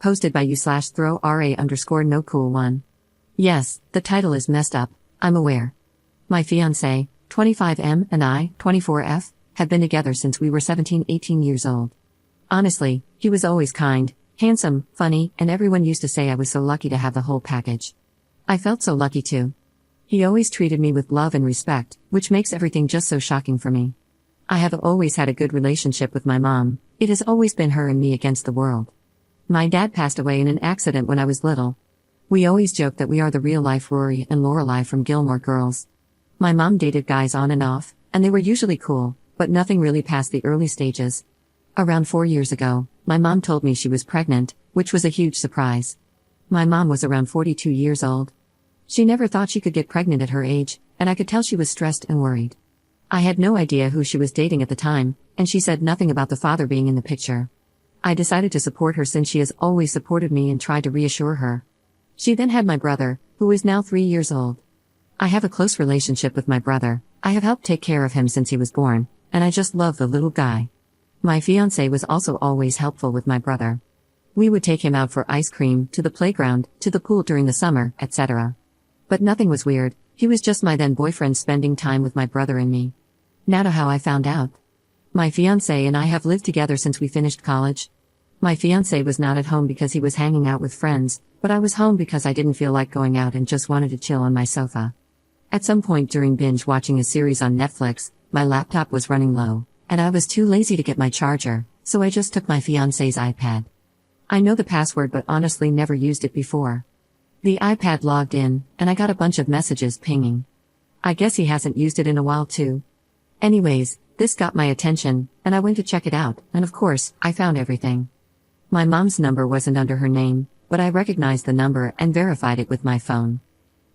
posted by you/throw_ra_no cool1. Yes, the title is messed up, I'm aware. My fiancé, 25M, and I, 24F, have been together since we were 17-18 years old. Honestly, he was always kind, handsome, funny, and everyone used to say I was so lucky to have the whole package. I felt so lucky too. He always treated me with love and respect, which makes everything just so shocking for me. I have always had a good relationship with my mom. It has always been her and me against the world. My dad passed away in an accident when I was little. We always joke that we are the real-life Rory and Lorelai from Gilmore Girls. My mom dated guys on and off, and they were usually cool, but nothing really past the early stages. Around 4 years ago, my mom told me she was pregnant, which was a huge surprise. My mom was around 42 years old. She never thought she could get pregnant at her age, and I could tell she was stressed and worried. I had no idea who she was dating at the time, and she said nothing about the father being in the picture. I decided to support her since she has always supported me and tried to reassure her. She then had my brother, who is now 3 years old. I have a close relationship with my brother. I have helped take care of him since he was born, and I just love the little guy. My fiancé was also always helpful with my brother. We would take him out for ice cream, to the playground, to the pool during the summer, etc. But nothing was weird, he was just my then boyfriend spending time with my brother and me. Now to how I found out. My fiancé and I have lived together since we finished college. My fiancé was not at home because he was hanging out with friends, but I was home because I didn't feel like going out and just wanted to chill on my sofa. At some point during binge watching a series on Netflix, my laptop was running low, and I was too lazy to get my charger, so I just took my fiancé's iPad. I know the password but honestly never used it before. The iPad logged in, and I got a bunch of messages pinging. I guess he hasn't used it in a while too. Anyways, this got my attention, and I went to check it out, and of course, I found everything. My mom's number wasn't under her name, but I recognized the number and verified it with my phone.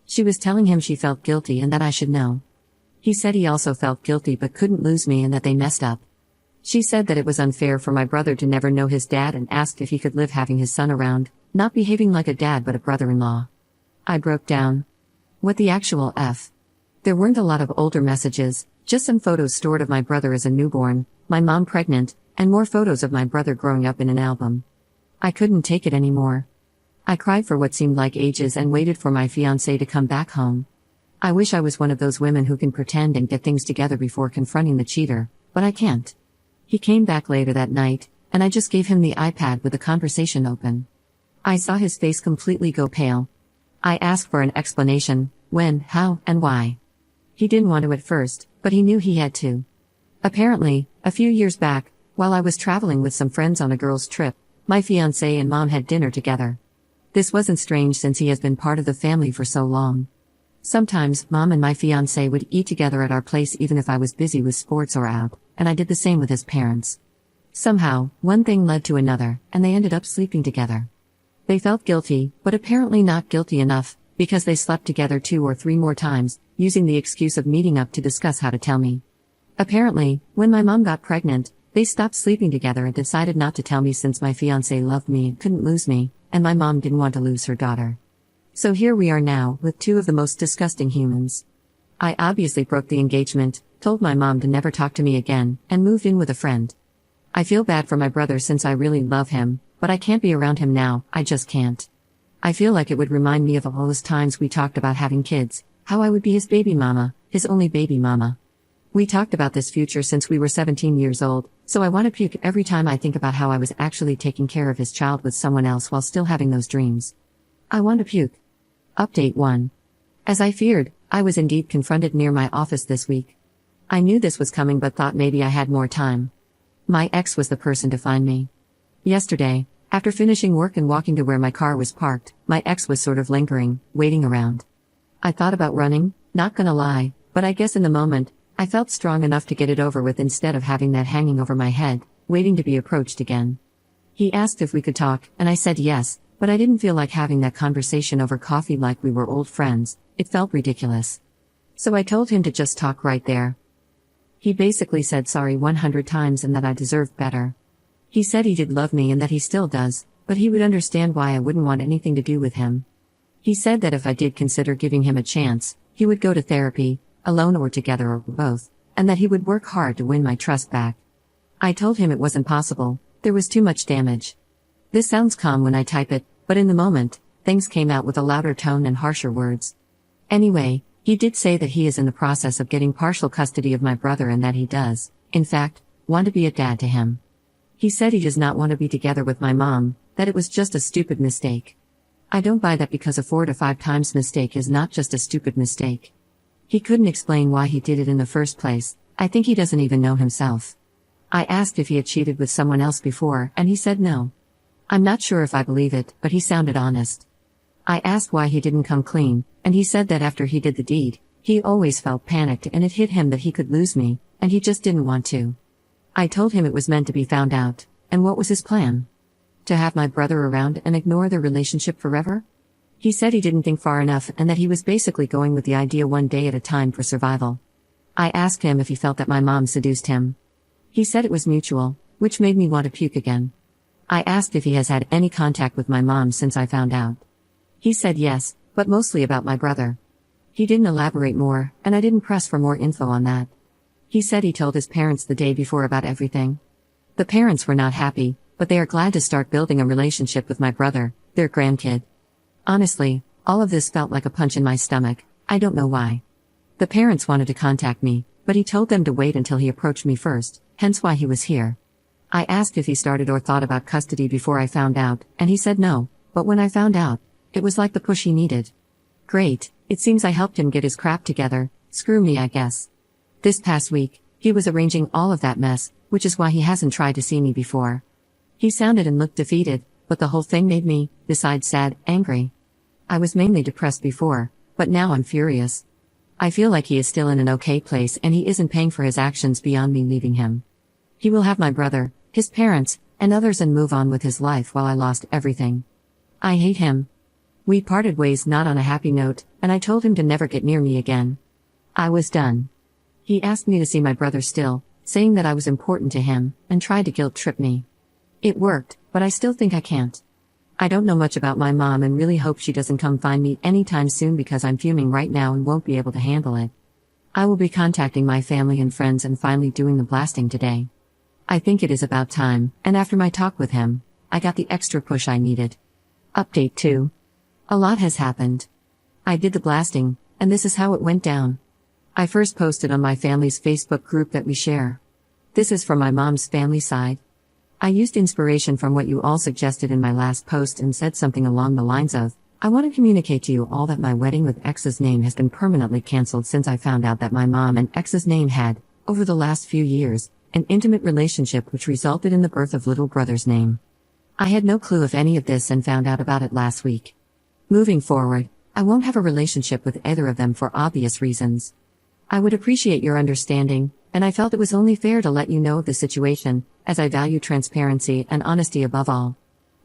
She was telling him she felt guilty and that I should know. He said he also felt guilty but couldn't lose me and that they messed up. She said that it was unfair for my brother to never know his dad and asked if he could live having his son around, not behaving like a dad but a brother-in-law. I broke down. What the actual F? There weren't a lot of older messages, just some photos stored of my brother as a newborn, my mom pregnant, and more photos of my brother growing up in an album. I couldn't take it anymore. I cried for what seemed like ages and waited for my fiancé to come back home. I wish I was one of those women who can pretend and get things together before confronting the cheater, but I can't. He came back later that night, and I just gave him the iPad with the conversation open. I saw his face completely go pale. I asked for an explanation, when, how, and why. He didn't want to at first, but he knew he had to. Apparently, a few years back, while I was traveling with some friends on a girls' trip, my fiancé and mom had dinner together. This wasn't strange since he has been part of the family for so long. Sometimes, mom and my fiancé would eat together at our place even if I was busy with sports or out, and I did the same with his parents. Somehow, one thing led to another, and they ended up sleeping together. They felt guilty, but apparently not guilty enough, because they slept together 2 or 3 more times, using the excuse of meeting up to discuss how to tell me. Apparently, when my mom got pregnant, they stopped sleeping together and decided not to tell me since my fiancé loved me and couldn't lose me, and my mom didn't want to lose her daughter. So here we are now, with 2 of the most disgusting humans. I obviously broke the engagement, told my mom to never talk to me again, and moved in with a friend. I feel bad for my brother since I really love him, but I can't be around him now, I just can't. I feel like it would remind me of all those times we talked about having kids, how I would be his baby mama, his only baby mama. We talked about this future since we were 17 years old, so I want to puke every time I think about how I was actually taking care of his child with someone else while still having those dreams. I want to puke. Update 1. As I feared, I was indeed confronted near my office this week. I knew this was coming but thought maybe I had more time. My ex was the person to find me. Yesterday, after finishing work and walking to where my car was parked, my ex was sort of lingering, waiting around. I thought about running, not gonna lie, but I guess in the moment, I felt strong enough to get it over with instead of having that hanging over my head, waiting to be approached again. He asked if we could talk, and I said yes, but I didn't feel like having that conversation over coffee like we were old friends, it felt ridiculous. So I told him to just talk right there. He basically said sorry 100 times and that I deserved better. He said he did love me and that he still does, but he would understand why I wouldn't want anything to do with him. He said that if I did consider giving him a chance, he would go to therapy, alone or together or both, and that he would work hard to win my trust back. I told him it wasn't possible, there was too much damage. This sounds calm when I type it, but in the moment, things came out with a louder tone and harsher words. Anyway, he did say that he is in the process of getting partial custody of my brother and that he does, in fact, want to be a dad to him. He said he does not want to be together with my mom, that it was just a stupid mistake. I don't buy that because a 4 to 5 times mistake is not just a stupid mistake. He couldn't explain why he did it in the first place. I think he doesn't even know himself. I asked if he had cheated with someone else before, and he said no. I'm not sure if I believe it, but he sounded honest. I asked why he didn't come clean, and he said that after he did the deed, he always felt panicked and it hit him that he could lose me, and he just didn't want to. I told him it was meant to be found out, and what was his plan? To have my brother around and ignore their relationship forever? He said he didn't think far enough and that he was basically going with the idea one day at a time for survival. I asked him if he felt that my mom seduced him. He said it was mutual, which made me want to puke again. I asked if he has had any contact with my mom since I found out. He said yes, but mostly about my brother. He didn't elaborate more, and I didn't press for more info on that. He said he told his parents the day before about everything. The parents were not happy, but they are glad to start building a relationship with my brother, their grandkid. Honestly, all of this felt like a punch in my stomach. I don't know why. The parents wanted to contact me, but he told them to wait until he approached me first, hence why he was here. I asked if he started or thought about custody before I found out, and he said no, but when I found out, it was like the push he needed. Great, it seems I helped him get his crap together, screw me I guess. This past week, he was arranging all of that mess, which is why he hasn't tried to see me before. He sounded and looked defeated, but the whole thing made me, besides sad, angry. I was mainly depressed before, but now I'm furious. I feel like he is still in an okay place and he isn't paying for his actions beyond me leaving him. He will have my brother, his parents, and others and move on with his life while I lost everything. I hate him. We parted ways not on a happy note, and I told him to never get near me again. I was done. He asked me to see my brother still, saying that I was important to him, and tried to guilt trip me. It worked, but I still think I can't. I don't know much about my mom and really hope she doesn't come find me anytime soon because I'm fuming right now and won't be able to handle it. I will be contacting my family and friends and finally doing the blasting today. I think it is about time, and after my talk with him, I got the extra push I needed. Update 2. A lot has happened. I did the blasting, and this is how it went down. I first posted on my family's Facebook group that we share. This is from my mom's family side. I used inspiration from what you all suggested in my last post and said something along the lines of, I want to communicate to you all that my wedding with X's name has been permanently cancelled since I found out that my mom and X's name had, over the last few years, an intimate relationship which resulted in the birth of little brother's name. I had no clue of any of this and found out about it last week. Moving forward, I won't have a relationship with either of them for obvious reasons. I would appreciate your understanding, and I felt it was only fair to let you know of the situation, as I value transparency and honesty above all.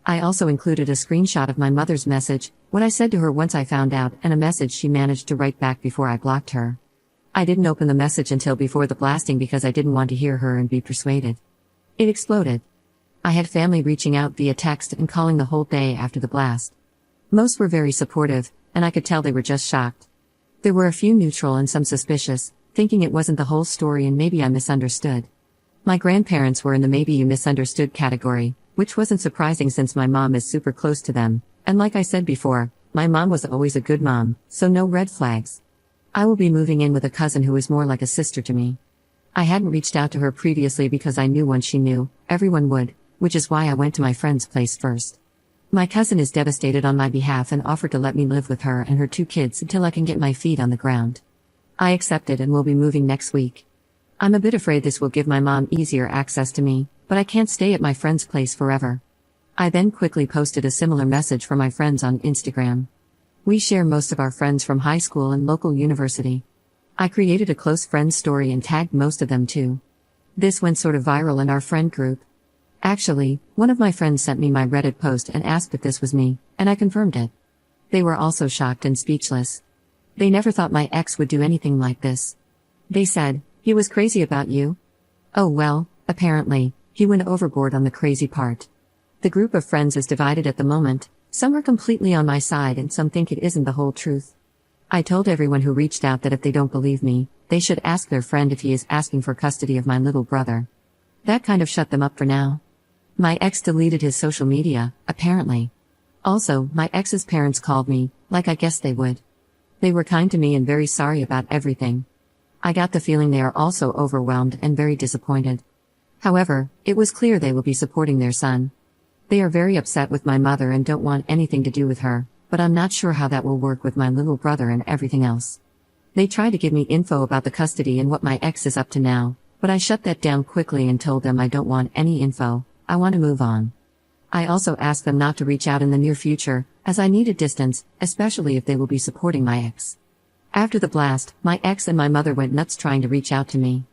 I also included a screenshot of my mother's message, what I said to her once I found out, and a message she managed to write back before I blocked her. I didn't open the message until before the blasting because I didn't want to hear her and be persuaded. It exploded. I had family reaching out via text and calling the whole day after the blast. Most were very supportive, and I could tell they were just shocked. There were a few neutral and some suspicious, thinking it wasn't the whole story and maybe I misunderstood. My grandparents were in the maybe you misunderstood category, which wasn't surprising since my mom is super close to them, and like I said before, my mom was always a good mom, so no red flags. I will be moving in with a cousin who is more like a sister to me. I hadn't reached out to her previously because I knew once she knew, everyone would, which is why I went to my friend's place first. My cousin is devastated on my behalf and offered to let me live with her and her 2 kids until I can get my feet on the ground. I accepted and will be moving next week. I'm a bit afraid this will give my mom easier access to me, but I can't stay at my friend's place forever. I then quickly posted a similar message for my friends on Instagram. We share most of our friends from high school and local university. I created a close friends story and tagged most of them too. This went sort of viral in our friend group. Actually, one of my friends sent me my Reddit post and asked if this was me, and I confirmed it. They were also shocked and speechless. They never thought my ex would do anything like this. They said, he was crazy about you? Oh well, apparently, he went overboard on the crazy part. The group of friends is divided at the moment, some are completely on my side and some think it isn't the whole truth. I told everyone who reached out that if they don't believe me, they should ask their friend if he is asking for custody of my little brother. That kind of shut them up for now. My ex deleted his social media, apparently. Also, my ex's parents called me, like I guessed they would. They were kind to me and very sorry about everything. I got the feeling they are also overwhelmed and very disappointed. However, it was clear they will be supporting their son. They are very upset with my mother and don't want anything to do with her, but I'm not sure how that will work with my little brother and everything else. They tried to give me info about the custody and what my ex is up to now, but I shut that down quickly and told them I don't want any info, I want to move on. I also asked them not to reach out in the near future, as I need a distance, especially if they will be supporting my ex. After the blast, my ex and my mother went nuts trying to reach out to me.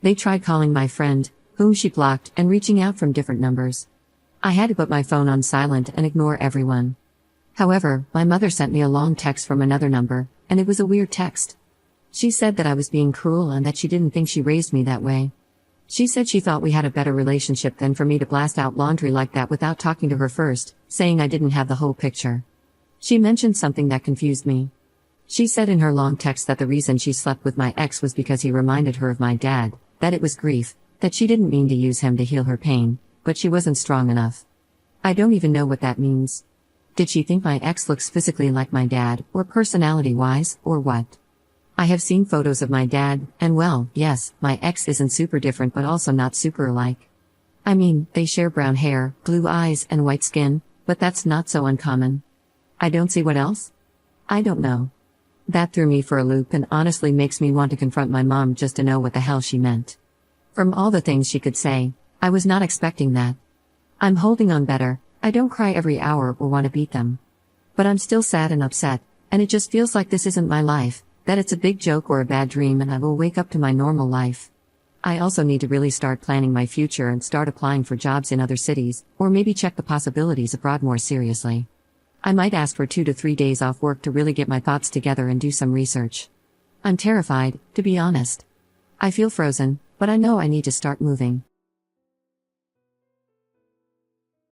They tried calling my friend, whom she blocked, and reaching out from different numbers. I had to put my phone on silent and ignore everyone. However, my mother sent me a long text from another number, and it was a weird text. She said that I was being cruel and that she didn't think she raised me that way. She said she thought we had a better relationship than for me to blast out laundry like that without talking to her first, saying I didn't have the whole picture. She mentioned something that confused me. She said in her long text that the reason she slept with my ex was because he reminded her of my dad, that it was grief, that she didn't mean to use him to heal her pain, but she wasn't strong enough. I don't even know what that means. Did she think my ex looks physically like my dad, or personality-wise, or what? I have seen photos of my dad, and well, yes, my ex isn't super different but also not super alike. I mean, they share brown hair, blue eyes, and white skin, but that's not so uncommon. I don't see what else? I don't know. That threw me for a loop and honestly makes me want to confront my mom just to know what the hell she meant. From all the things she could say, I was not expecting that. I'm holding on better, I don't cry every hour or want to beat them. But I'm still sad and upset, and it just feels like this isn't my life, that it's a big joke or a bad dream and I will wake up to my normal life. I also need to really start planning my future and start applying for jobs in other cities, or maybe check the possibilities abroad more seriously. I might ask for 2 to 3 days off work to really get my thoughts together and do some research. I'm terrified, to be honest. I feel frozen, but I know I need to start moving.